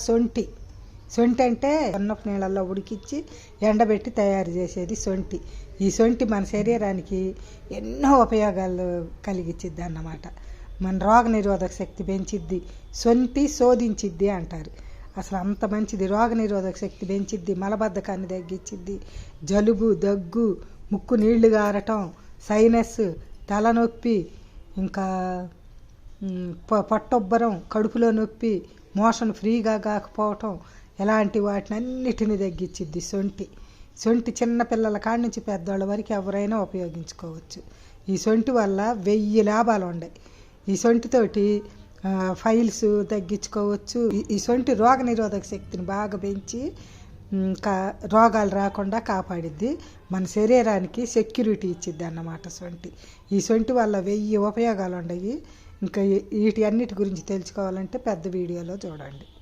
సొంటి సొంటి అంటే సన్నపు నీళ్ళల్లో ఉడికించి ఎండబెట్టి తయారు చేసేది సొంటి. ఈ సొంటి మన శరీరానికి ఎన్నో ఉపయోగాలు కలిగించిద్ది అన్నమాట. మన రోగ నిరోధక శక్తి పెంచిద్ది. సొంటి శోధించిద్ది అంటారు. అసలు అంత మంచిది. రోగ నిరోధక శక్తి పెంచిద్ది, మలబద్ధకాన్ని తగ్గించిద్ది, జలుబు, దగ్గు, ముక్కు నీళ్లు గారటం, సైనస్, తలనొప్పి, ఇంకా పొట్టొబ్బరం, కడుపులో నొప్పి, మోషన్ ఫ్రీగా కాకపోవటం, ఇలాంటి వాటిని అన్నిటిని తగ్గించిద్ది సొంటి. సొంటి చిన్నపిల్లల కాడి నుంచి పెద్దవాళ్ళ వరకు ఎవరైనా ఉపయోగించుకోవచ్చు. ఈ సొంటి వల్ల 1000 లాభాలు ఉన్నాయి. ఈ సొంటితోటి ఫైల్స్ తగ్గించుకోవచ్చు. ఈ సొంటి రోగ నిరోధక శక్తిని బాగా పెంచి రోగాలు రాకుండా కాపాడిద్ది. మన శరీరానికి సెక్యూరిటీ ఇచ్చిద్ది అన్నమాట సొంటి. ఈ సొంటి వల్ల 1000 ఉపయోగాలు ఉన్నాయి. ఇంకా వీటి అన్నిటి గురించి తెలుసుకోవాలంటే పెద్ద వీడియోలో చూడండి.